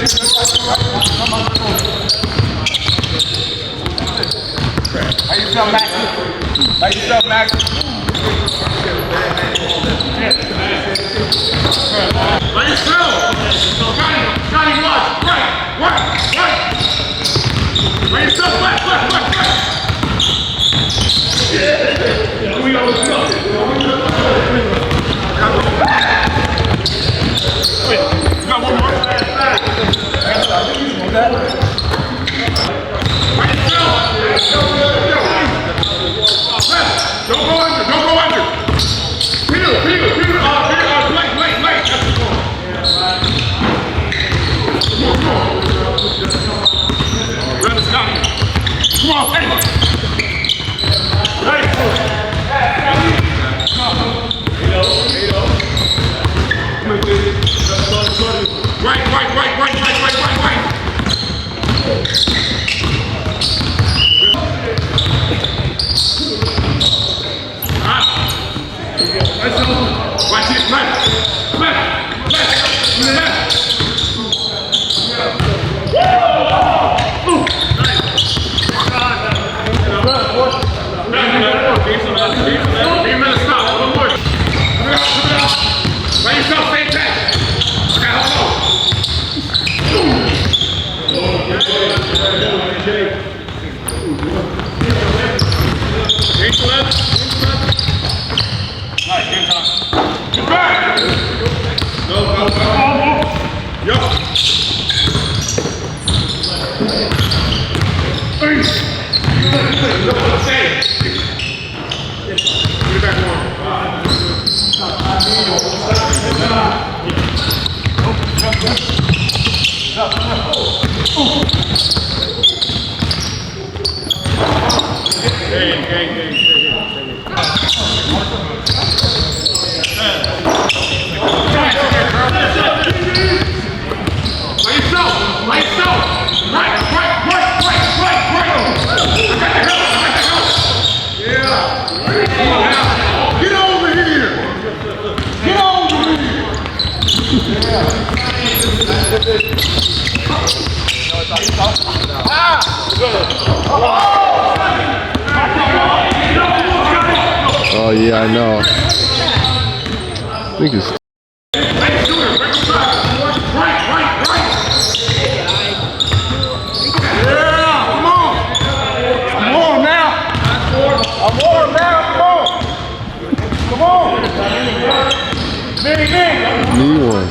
How yourself, Max? How yourself, Max? How yourself? Johnny, watch. Right. How yourself, left. Yeah. We always go. Wait, you got one more? Don't go under. Peter, late. Come on. Brother Scott. Come on, hey. Right. Watch it, left. Oh yeah, I know. I think it's. New one.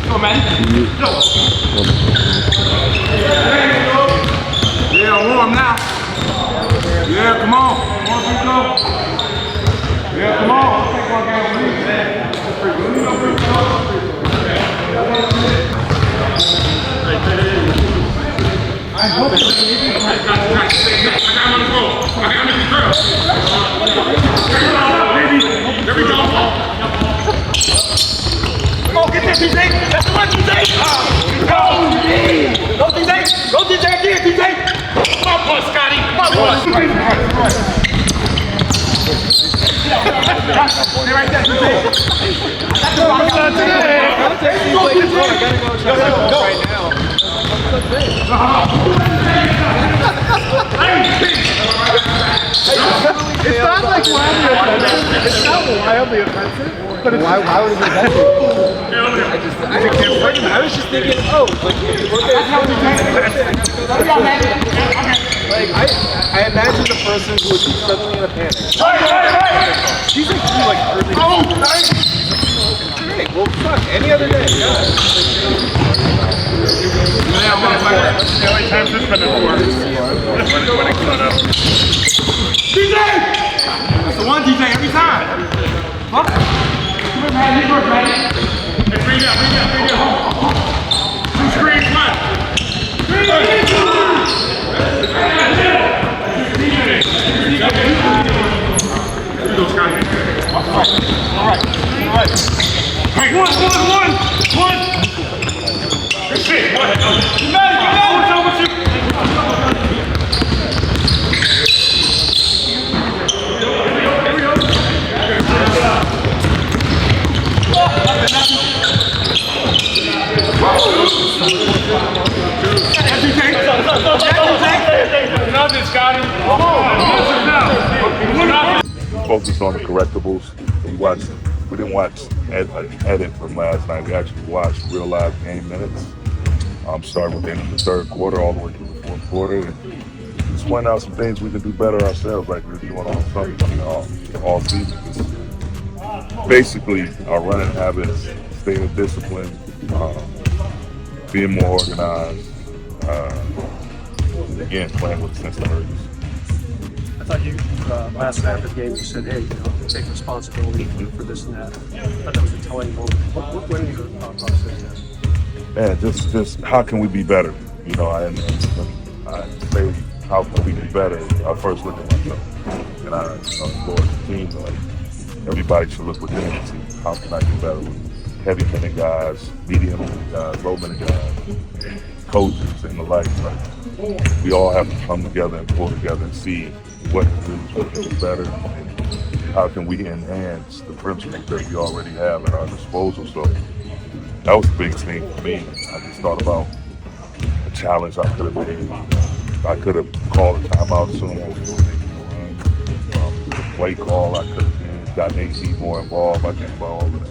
Go, man. Go. Yeah, warm now. Yeah, come on. Yeah, come on. I'll take one game with me. I hope it's I got him on the roll. I got him in the drill. There we go. Oh, get that, DJ. That's the one, DJ. Go, DJ. Go, DJ. Again, DJ. Come on, Scotty. Come on. Stay right there, DJ. Go right now. It's not like wildly offensive. It's not wildly offensive, but it's why would it be offensive? I was just thinking, oh, like if you look at like I imagine the person who would be suddenly in a panic. She's like early. Oh, nice. Great. Well, fuck. Any other day. Yeah. The only time suspended for when it cut up. DJ! That's the one, DJ, every time. Fuck. Come on, man. You work, man. Hey, bring it up. Two screens left. All right. Hey, one. That's it. Go ahead. You got it. focused on the correctables. We didn't watch edit from last night. We actually watched real live game minutes. Starting with the end of the third quarter all the way through the fourth quarter. And just point out some things we can do better ourselves, like we're doing on Sunday, all season. Just basically, our running habits, staying disciplined, being more organized, again, playing with a sense of urgency. I thought you, last night after the game, you said, hey, take responsibility for this and that. I thought that was a telling moment. What went into your thought process? Man, just how can we be better? I say, how can we be better? I first look at myself. And I for the team, like, everybody should look within and see how can I do better with heavy minute guys, medium minute guys, low minute guys, coaches, and the like. We all have to come together and pull together and see what we can do better and how can we enhance the principles that we already have at our disposal. So that was the biggest thing for me. I just thought about a challenge I could have made. I could have called a timeout sooner when we were making the run. The play call, I could have gotten AT more involved. I think about all of that.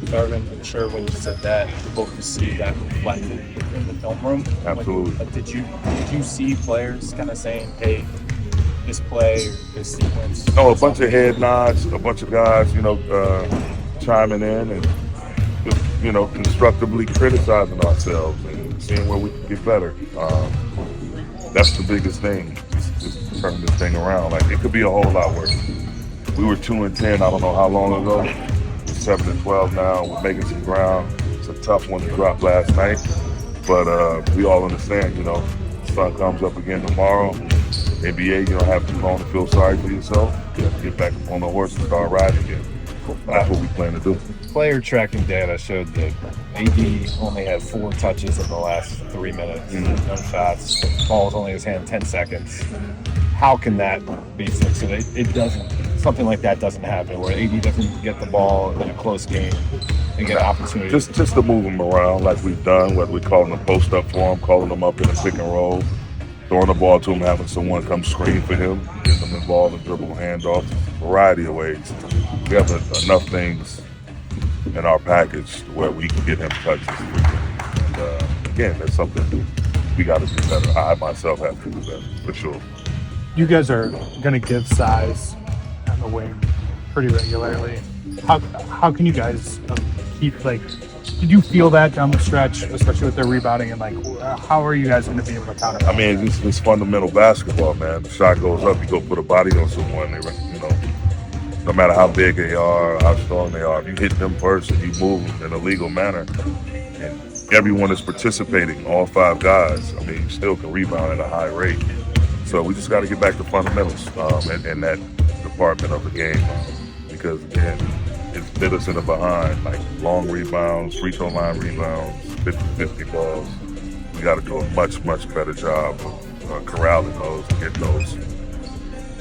Darvin, I'm sure when you said that, you both could see that reflected in the film room. Absolutely. Did you see players kind of saying, hey, this play or this sequence? No, a bunch of head nods, a bunch of guys, chiming in and just, constructively criticizing ourselves and seeing where we can get better. That's the biggest thing, just turning this thing around. Like, it could be a whole lot worse. We were 2-10, I don't know how long ago. We're 7-12 now. We're making some ground. It's a tough one to drop last night, but we all understand, the sun comes up again tomorrow. NBA, you don't have too long to feel sorry for yourself. You have to get back on the horse and start riding again. That's what we plan to do. Player tracking data showed that AD only had 4 touches in the last 3 minutes, no shots. The ball was only in his hand 10 seconds. How can that be fixed so that it doesn't, something like that doesn't happen, where AD doesn't get the ball in a close game and get an opportunity? Just to move him around like we've done, whether we're calling them post up for him, calling them up in a pick and roll, throwing the ball to him, having someone come screen for him, getting them involved in dribble handoff, a variety of ways. We have enough things in our package where we can get him touches. And again, that's something we got to do better. I myself have to do better, for sure. You guys are going to give size on the wing pretty regularly. How can you guys keep, did you feel that down the stretch, especially with their rebounding, and how are you guys going to be able to counter? I mean, it's fundamental basketball, man. The shot goes up, you go put a body on someone, no matter how big they are, how strong they are, if you hit them first and you move in a legal manner, and everyone is participating, all 5 guys, I mean, you still can rebound at a high rate. So we just got to get back to fundamentals in that department of the game, because again, it's bit us in the behind, like long rebounds, free throw line rebounds, 50-50 balls. We got to do a much, much better job of corralling those and get those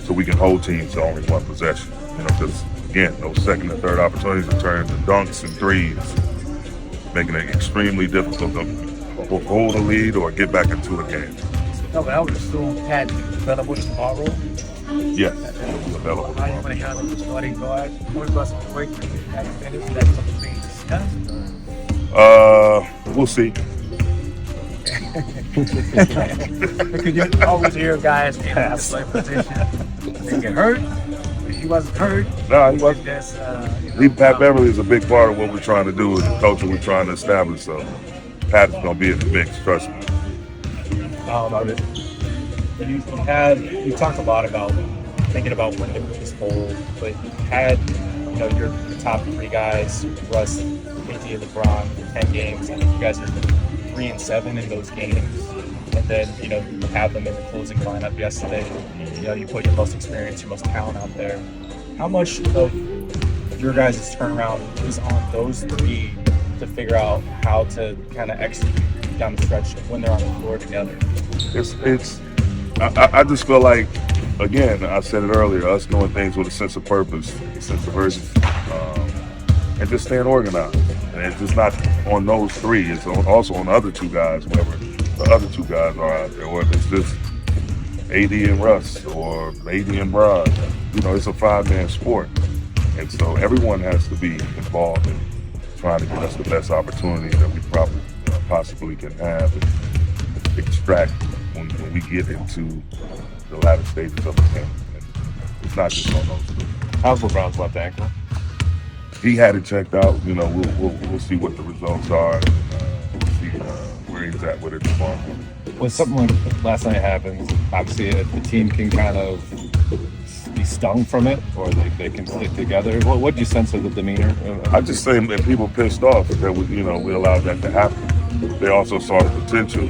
so we can hold teams to only one possession. Because again, those second and third opportunities to turn to dunks and threes, making it extremely difficult to hold a lead or get back into the game. No, but I would assume Pat available tomorrow. Yes, it'll be available How are you tomorrow. going to handle the starting guard? What about some break for you? Is that something being discussed? We'll see. Because you always hear guys in that play position. They get hurt. He wasn't hurt. No, he wasn't. That's, Pat Beverly is a big part of what we're trying to do and the culture we're trying to establish. So Pat is going to be in the mix, trust me. You talked a lot about thinking about when to move this forward, but you had, your top 3 guys, Russ, KG, and LeBron, 10 games, and you guys are 3-7 in those games. And then, you have them in the closing lineup yesterday. You put your most experience, your most talent out there. How much of your guys' turnaround is on those 3 to figure out how to kind of execute down the stretch when they're on the floor together? I just feel like, again, I said it earlier, us doing things with a sense of purpose, a sense of urgency, and just staying organized. And it's just not on those 3, it's also on the other 2 guys, whoever the other 2 guys are out there, whether it's just AD and Russ or AD and Bron. You know, it's a 5-man sport. And so everyone has to be involved in trying to get us the best opportunities that we probably possibly can have and extract when we get into the latter stages of the game. And it's not just on those two. How's LeBron's left ankle? He had it checked out. You know, we'll see what the results are. And, we'll see where he's at with it tomorrow. When something like last night happens, obviously the team can kind of be stung from it, or they can stick together. What do you sense of the demeanor? I just say that people pissed off that we allowed that to happen. They also saw the potential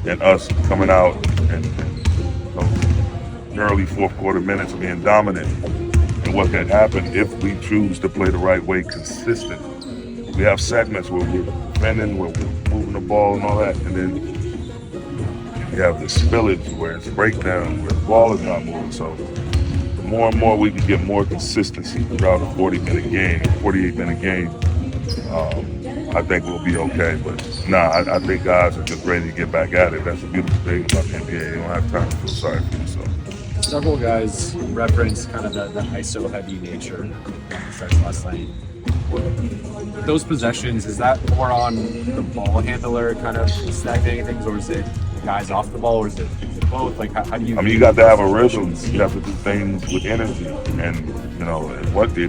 in us coming out and early fourth quarter minutes being dominant, and what can happen if we choose to play the right way consistently. We have segments where we're defending, where we're moving the ball and all that, and then you have the spillage where it's breakdown, where the ball is not moving. So the more and more we can get more consistency throughout a 40-minute game, 48-minute game, I think we'll be okay. But I think guys are just ready to get back at it. That's the beautiful thing about the NBA. You don't have time to feel sorry for yourself. Several guys reference kind of the ISO heavy nature of the stretch last night. Those possessions, is that more on the ball handler kind of stagnating things, or is it the guys off the ball, or is it both? Like, how do you? I mean, you got to have a rhythm. You have to do things with energy, and if you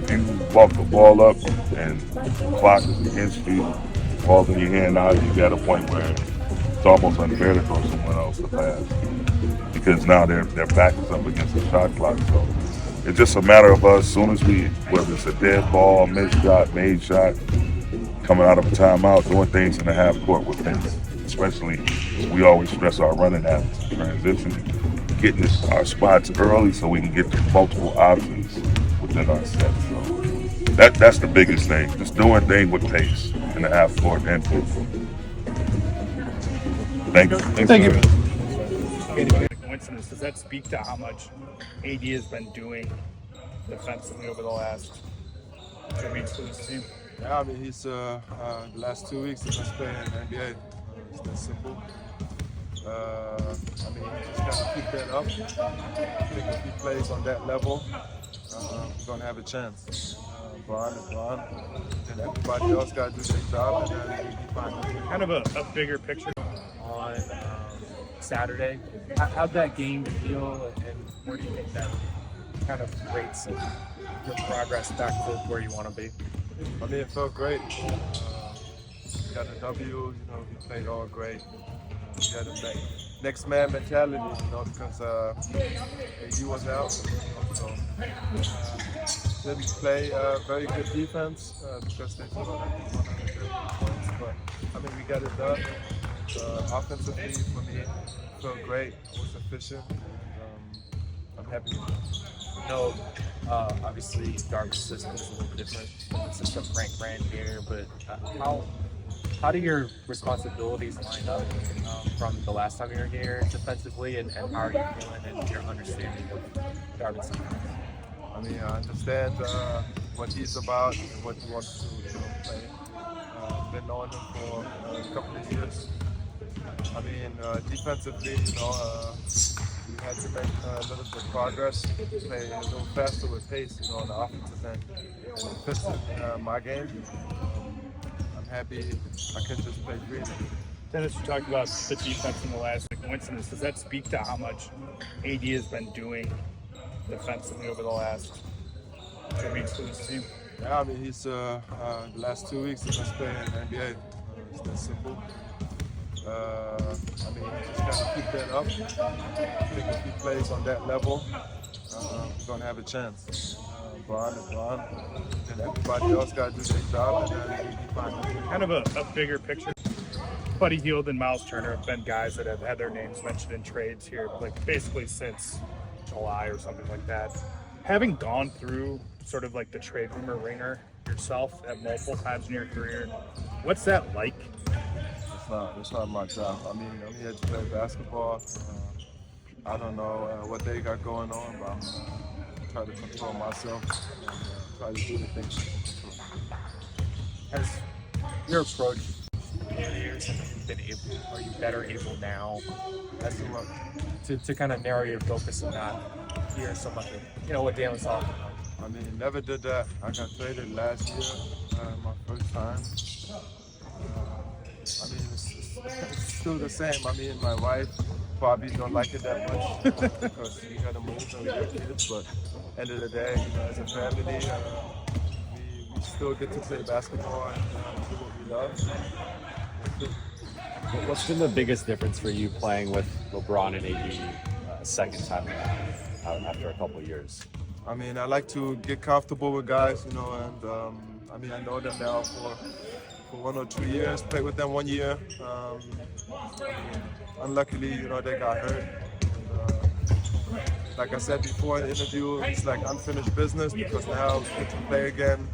walk the ball up and the clock is against you, ball's in your hand now, you got a point where it's almost unfair to throw someone else the pass because now their back is up against the shot clock. So it's just a matter of us, as soon as whether it's a dead ball, missed shot, made shot, coming out of a timeout, doing things in the half court with things. Especially, we always stress our running habits, transition, getting our spots early so we can get to multiple options within our set. So that's the biggest thing, just doing things with pace in the half court and football. Thank you. Thank you. Coincidence, does that speak to how much AD has been doing defensively over the last 2 weeks for this team? Yeah, I mean, he's the last 2 weeks he's been playing in the NBA. It's that simple. I mean, you just got to keep that up. I think if he plays on that level, he's going to have a chance. Bron is Bron, and everybody else got to do their job, and then he'll be fine. Kind of a bigger picture on Saturday. How'd that game feel, and where do you think that kind of rates your progress back to where you want to be? I mean, it felt great. We got a W, we played all great. We had a next man mentality, because AD was out. So didn't play very good defense because they took 130 points. But I mean, we got it done. Offensively, for me, it felt great. I was efficient, and I'm happy. No, obviously Darvin's system is a little different. It's just a Frank brand here, but how do your responsibilities line up from the last time you were here defensively, and how are you feeling and your understanding of Darvin's system? I mean, I understand what he's about and what he wants to play. Been knowing him for a couple of years. I mean, defensively, we had to make a little bit of progress, play a little faster with pace, on the offensive end. And it fits in my game. I'm happy I can just play freely. Dennis, you talked about the defense in the last coincidence. Does that speak to how much AD has been doing defensively over the last 2 weeks for this team? Yeah, I mean, he's the last 2 weeks he's been playing in the NBA. It's that simple. I mean, you just got to keep that up. I think if he plays on that level, he's going to have a chance. Bron is Bron, and everybody else got to do their job, and then he'll be fine. Kind of a bigger picture. Buddy Hield and Miles Turner have been guys that have had their names mentioned in trades here, like basically since July or something like that. Having gone through sort of like the trade rumor ringer yourself at multiple times in your career, what's that like? It's not my job. I mean, I'm here to play basketball. I don't know what they got going on, but I'm trying to control myself and try to do the things. Has your approach couple of years? Are you better able now as to kind of narrow your focus and not hear so much of what Dan was talking about? I mean, never did that. I got traded last year, my first time. I mean, it's still the same. I mean, my wife probably don't like it that much because we gotta move and we got kids. But end of the day, as a family, we still get to play basketball and do what we love. What's been the biggest difference for you playing with LeBron and AD second time around after a couple of years? I mean, I like to get comfortable with guys, and I mean, I know them now for 1 or 2 years, played with them 1 year. Unluckily, they got hurt. Like I said before in the interview, it's like unfinished business because now we get to play again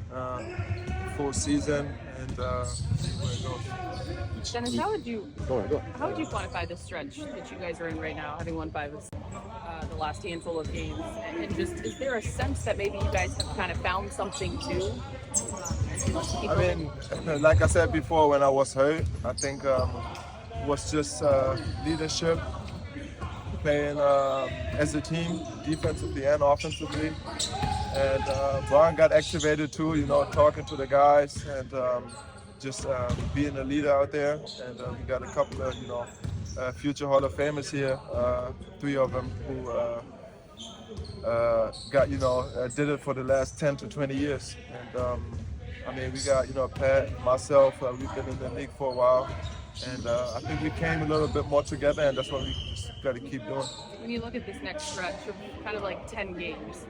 full season and see where it goes. Dennis, how would you quantify the stretch that you guys are in right now, having won 5 of the last handful of games? And just, is there a sense that maybe you guys have kind of found something too? I mean, like I said before, when I was hurt, I think it was just leadership, playing as a team, defensively and offensively. And Brian got activated too, talking to the guys and just being a leader out there. And we got a couple of, future Hall of Famers here, 3 of them who did it for the last 10 to 20 years. And I mean, we got, Pat, myself, we've been in the league for a while. And I think we came a little bit more together, and that's what we just got to keep doing. When you look at this next stretch of kind of like 10 games,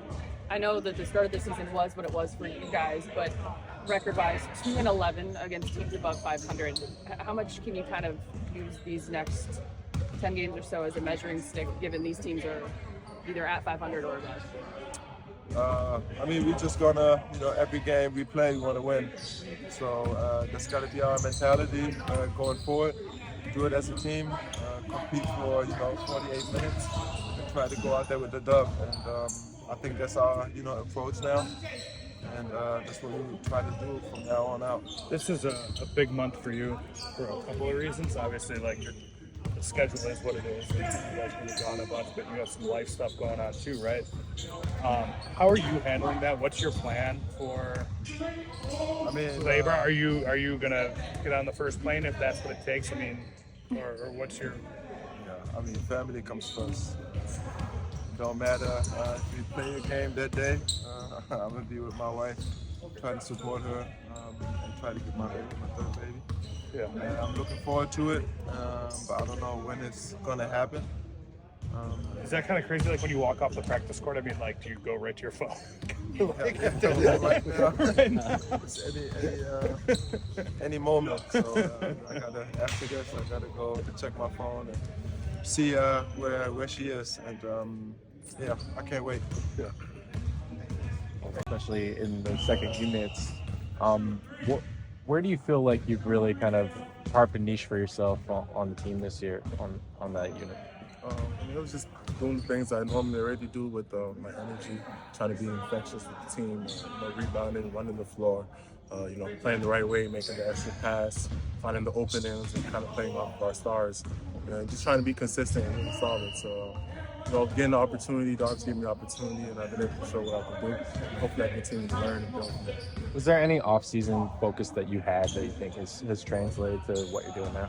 I know that the start of the season was what it was for you guys, but record-wise, 2-11 against teams above 500. How much can you kind of use these next 10 games or so as a measuring stick, given these teams are either at 500 or above? I mean, we're just gonna, every game we play, we want to win. So that's got to be our mentality going forward. Do it as a team, compete for 48 minutes, and try to go out there with the dub. And I think that's our approach now, and that's what we try to do from now on out. This is a big month for you for a couple of reasons. Obviously, like the schedule is what it is. You guys can be gone a bunch, but you have some life stuff going on too, right? How are you handling that? What's your plan for labor? Are you gonna get on the first plane if that's what it takes? I mean, or what's your? Yeah, I mean, family comes first. Don't matter if we play a game that day. I'm gonna be with my wife, try to support her, and try to get my third baby. Yeah, and I'm looking forward to it, but I don't know when it's gonna happen. Is that kind of crazy? Like when you walk off the practice court, I mean, like, do you go right to your phone? Right now, it's any moment. So I gotta, after this, I gotta go to check my phone and see where she is, and yeah, I can't wait. Yeah. Especially in the second units. Where do you feel like you've really kind of carved a niche for yourself on the team this year on that unit? I mean, it was just doing the things I normally already do with my energy, trying to be infectious with the team, rebounding, running the floor, playing the right way, making the extra pass, finding the openings, and kind of playing off of our stars. Just trying to be consistent and really solid. So, getting the opportunity, dogs gave me the opportunity, and I've been able to show what I can do. Hopefully, I continue to learn and build from there. Was there any off-season focus that you had that you think has translated to what you're doing now?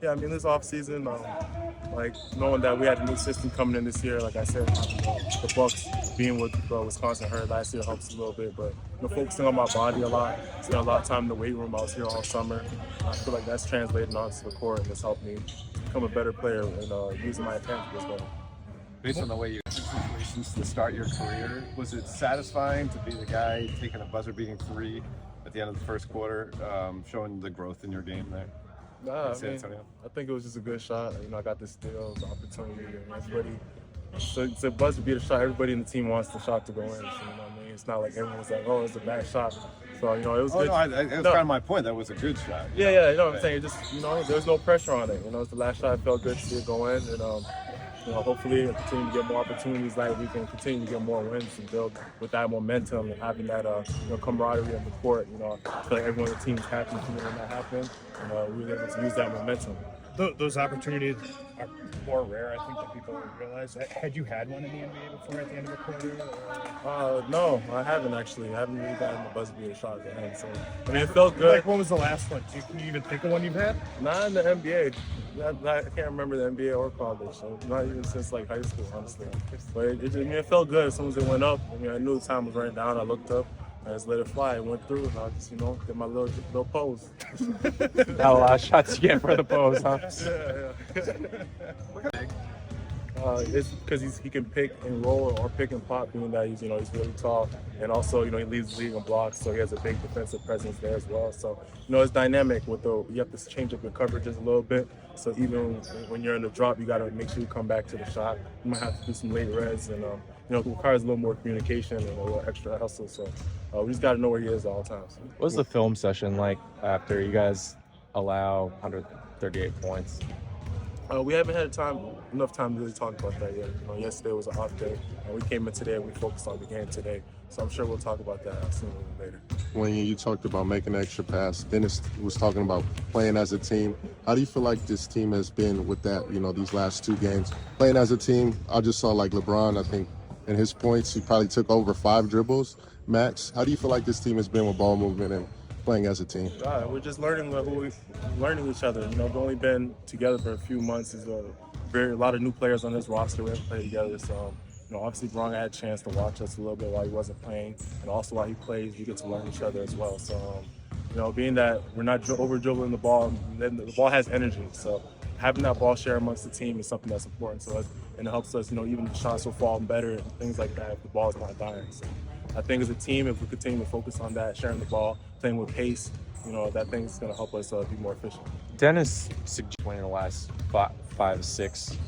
Yeah, I mean, this off-season, knowing that we had a new system coming in this year, like I said, the Bucks being with Wisconsin hurt last year helps a little bit, but focusing on my body a lot, spent a lot of time in the weight room. I was here all summer. I feel like that's translating onto the court, and it's helped me become a better player and using my intangibles better. Based on the way you situations to start your career, was it satisfying to be the guy taking a buzzer-beating 3 at the end of the first quarter, showing the growth in your game there? Nah, I think it was just a good shot. I got this steal, the opportunity, and everybody. So it's a buzzer beater shot. Everybody in the team wants the shot to go in. So, it's not like everyone's like, "Oh, it's a bad shot." So it was good. No, it was kind of my point. That was a good shot. Yeah, you know what I'm saying. Just there's no pressure on it. It's the last shot. I felt good to see it go in, and hopefully continue to get more opportunities, like we can continue to get more wins and build with that momentum and having that camaraderie on the court. I feel like everyone on the team is happy when that happens, and we were able to use that momentum. Those opportunities are more rare, I think, than people realize. Had you had one in the NBA before at the end of a quarter? No, I haven't actually. I haven't really gotten the buzzer beater shot at the end. So, I mean, it felt good. Like, what was the last one? Can you even think of one you've had? Not in the NBA. I can't remember the NBA or college. So not even since like high school, honestly. But it felt good as soon as it went up. I mean, I knew the time was running down. I looked up. I just let it fly. It went through, and I just, did my little pose. Not a lot of shots you get for the pose, huh? It's because he can pick and roll or pick and pop, being that he's really tall, and also he leads the league in blocks, so he has a big defensive presence there as well. So it's dynamic with you have to change up your coverages a little bit. So even when you're in the drop, you got to make sure you come back to the shot. You might have to do some late reds, and it requires a little more communication and a little extra hustle. So we just got to know where he is at all times. What was the film session like after you guys allow 138 points? We haven't had enough time to really talk about that yet. Yesterday was an off day, and we came in today and we focused on the game today. So I'm sure we'll talk about that sooner or later. When you talked about making an extra pass, Dennis was talking about playing as a team. How do you feel like this team has been with that, these last 2 games? Playing as a team, I just saw like LeBron, I think, in his points, he probably took over 5 dribbles max. How do you feel like this team has been with ball movement and playing as a team? We're just learning each other. We've only been together for a few months. There's a lot of new players on this roster. We haven't played together, so obviously Bron had a chance to watch us a little bit while he wasn't playing, and also while he plays, we get to learn each other as well. So, being that we're not over dribbling the ball, then the ball has energy. So having that ball share amongst the team is something that's important to us, and it helps us, even the shots will fall better and things like that if the ball's not dying. So I think as a team, if we continue to focus on that, sharing the ball, playing with pace, that thing's going to help us be more efficient. Dennis suggested in the last 5, 6.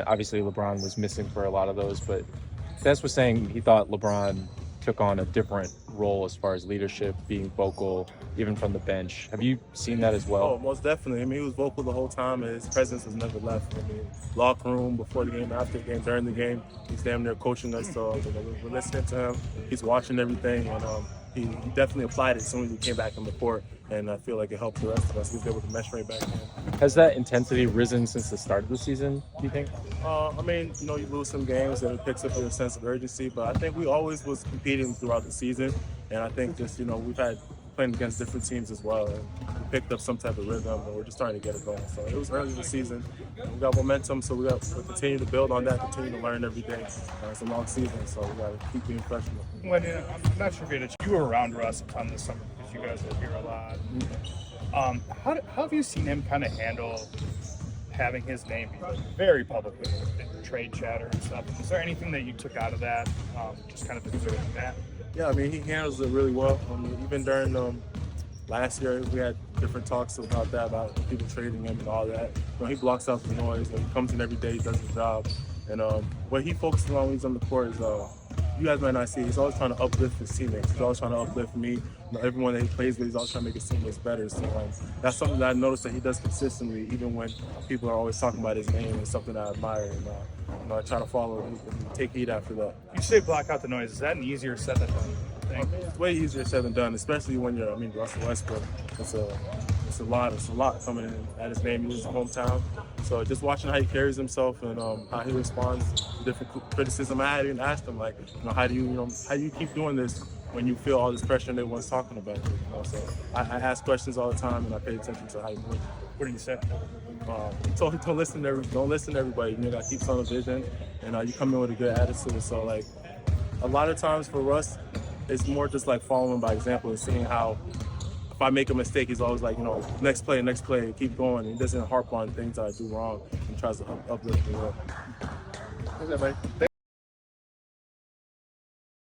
Obviously, LeBron was missing for a lot of those, but Dennis was saying he thought LeBron took on a different role as far as leadership, being vocal, even from the bench. Have you seen that as well? Oh, most definitely. I mean, he was vocal the whole time, and his presence has never left. I mean, locker room, before the game, after the game, during the game, he's damn near coaching us. So we're listening to him. He's watching everything, and he definitely applied it as soon as he came back on the court. And I feel like it helped the rest of us. He was able to mesh right back in. Has that intensity risen since the start of the season, do you think? I mean, you lose some games and it picks up your sense of urgency, but I think we always was competing throughout the season. And I think just, we've had playing against different teams as well. And we picked up some type of rhythm, and we're just starting to get it going. So it was early in the season. We got momentum, so we'll continue to build on that, continue to learn every day. It's a long season, so we got to keep being professional. I'm not sure if you were around Russ a ton this summer because you guys were here a lot. How have you seen him kind of handle having his name be very publicly in trade chatter and stuff? Is there anything that you took out of that, just kind of observing that? Yeah, I mean, he handles it really well. Even during last year, we had different talks about that, about people trading him and all that. He blocks out the noise. He comes in every day, he does his job. And what he focuses on when he's on the court is, you guys might not see, he's always trying to uplift his teammates. He's always trying to uplift me. Everyone that he plays with, he's always trying to make his teammates better. So that's something that I noticed that he does consistently, even when people are always talking about his name. It's something I admire, and I try to follow and take heed after that. You say block out the noise. Is that an easier said than done thing? It's way easier said than done, especially when you're, Russell Westbrook. It's a lot coming in at his name. He's his hometown. So just watching how he carries himself and how he responds to different criticism, I had even asked him, how do you keep doing this when you feel all this pressure and everyone's talking about you? So I ask questions all the time, and I pay attention to how you move. What do you say? Don't listen to everybody. You got to keep some vision, and you come in with a good attitude. So a lot of times for Russ, it's more just following by example and seeing how. If I make a mistake, he's always next play, keep going. He doesn't harp on things that I do wrong and tries to uplift me. What's that, buddy?